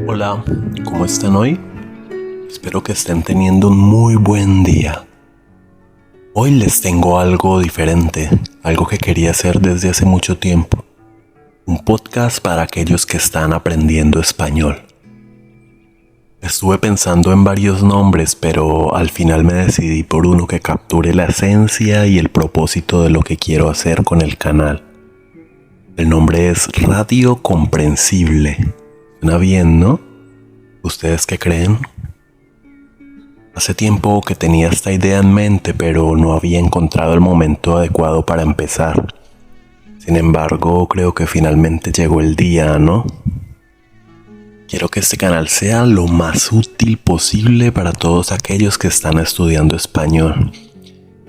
Hola, ¿cómo están hoy? Espero que estén teniendo un muy buen día. Hoy les tengo algo diferente, algo que quería hacer desde hace mucho tiempo. Un podcast para aquellos que están aprendiendo español. Estuve pensando en varios nombres, pero al final me decidí por uno que capture la esencia y el propósito de lo que quiero hacer con el canal. El nombre es Radio Comprensible. Suena bien, ¿no? ¿Ustedes qué creen? Hace tiempo que tenía esta idea en mente, pero no había encontrado el momento adecuado para empezar. Sin embargo, creo que finalmente llegó el día, ¿no? Quiero que este canal sea lo más útil posible para todos aquellos que están estudiando español.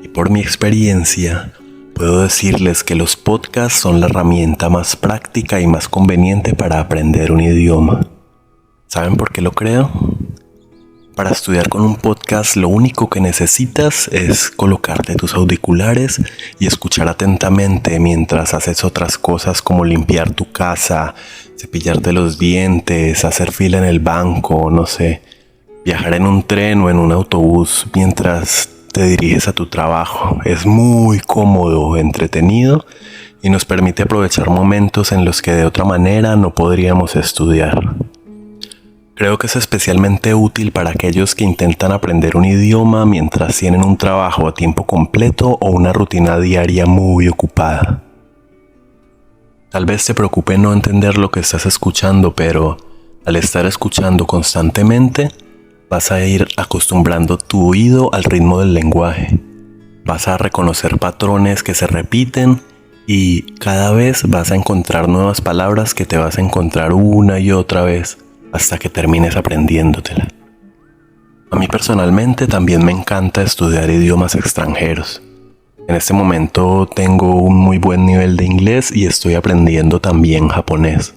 Y por mi experiencia, puedo decirles que los podcasts son la herramienta más práctica y más conveniente para aprender un idioma. ¿Saben por qué lo creo? Para estudiar con un podcast lo único que necesitas es colocarte tus auriculares y escuchar atentamente mientras haces otras cosas como limpiar tu casa, cepillarte los dientes, hacer fila en el banco, no sé, viajar en un tren o en un autobús mientras te diriges a tu trabajo. Es muy cómodo, entretenido y nos permite aprovechar momentos en los que de otra manera no podríamos estudiar. Creo que es especialmente útil para aquellos que intentan aprender un idioma mientras tienen un trabajo a tiempo completo o una rutina diaria muy ocupada. Tal vez te preocupe no entender lo que estás escuchando, pero al estar escuchando constantemente, vas a ir acostumbrando tu oído al ritmo del lenguaje. Vas a reconocer patrones que se repiten y cada vez vas a encontrar nuevas palabras que te vas a encontrar una y otra vez hasta que termines aprendiéndotela. A mí personalmente también me encanta estudiar idiomas extranjeros. En este momento tengo un muy buen nivel de inglés y estoy aprendiendo también japonés.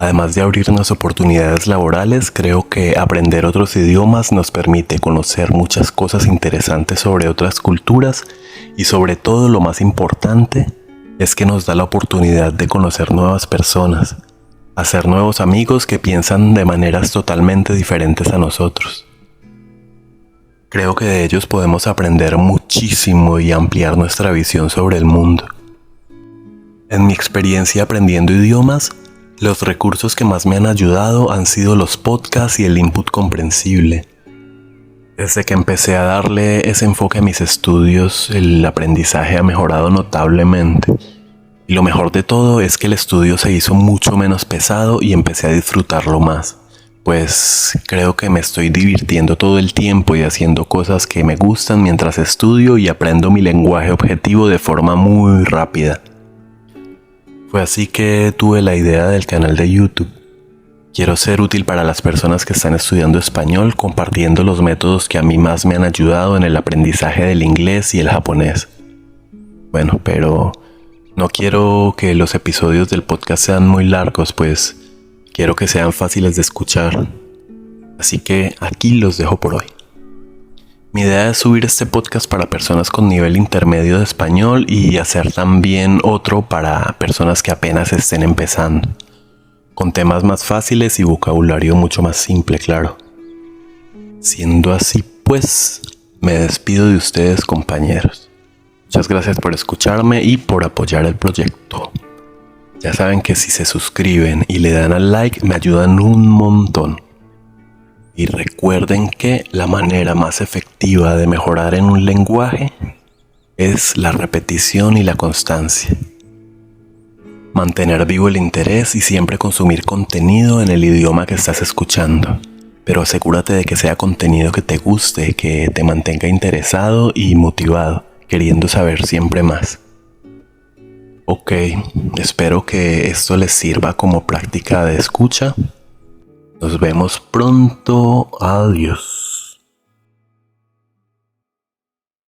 Además de abrirnos oportunidades laborales, creo que aprender otros idiomas nos permite conocer muchas cosas interesantes sobre otras culturas y sobre todo lo más importante es que nos da la oportunidad de conocer nuevas personas, hacer nuevos amigos que piensan de maneras totalmente diferentes a nosotros. Creo que de ellos podemos aprender muchísimo y ampliar nuestra visión sobre el mundo. En mi experiencia aprendiendo idiomas, los recursos que más me han ayudado han sido los podcasts y el input comprensible. Desde que empecé a darle ese enfoque a mis estudios, el aprendizaje ha mejorado notablemente. Y lo mejor de todo es que el estudio se hizo mucho menos pesado y empecé a disfrutarlo más. Pues creo que me estoy divirtiendo todo el tiempo y haciendo cosas que me gustan mientras estudio y aprendo mi lenguaje objetivo de forma muy rápida. Fue así que tuve la idea del canal de YouTube. Quiero ser útil para las personas que están estudiando español compartiendo los métodos que a mí más me han ayudado en el aprendizaje del inglés y el japonés. Bueno, pero no quiero que los episodios del podcast sean muy largos, pues quiero que sean fáciles de escuchar. Así que aquí los dejo por hoy. Mi idea es subir este podcast para personas con nivel intermedio de español y hacer también otro para personas que apenas estén empezando, con temas más fáciles y vocabulario mucho más simple, claro. Siendo así, pues, me despido de ustedes, compañeros. Muchas gracias por escucharme y por apoyar el proyecto. Ya saben que si se suscriben y le dan al like me ayudan un montón. Y recuerden que la manera más efectiva de mejorar en un lenguaje es la repetición y la constancia. Mantener vivo el interés y siempre consumir contenido en el idioma que estás escuchando. Pero asegúrate de que sea contenido que te guste, que te mantenga interesado y motivado, queriendo saber siempre más. Ok, espero que esto les sirva como práctica de escucha. Nos vemos pronto. Adiós.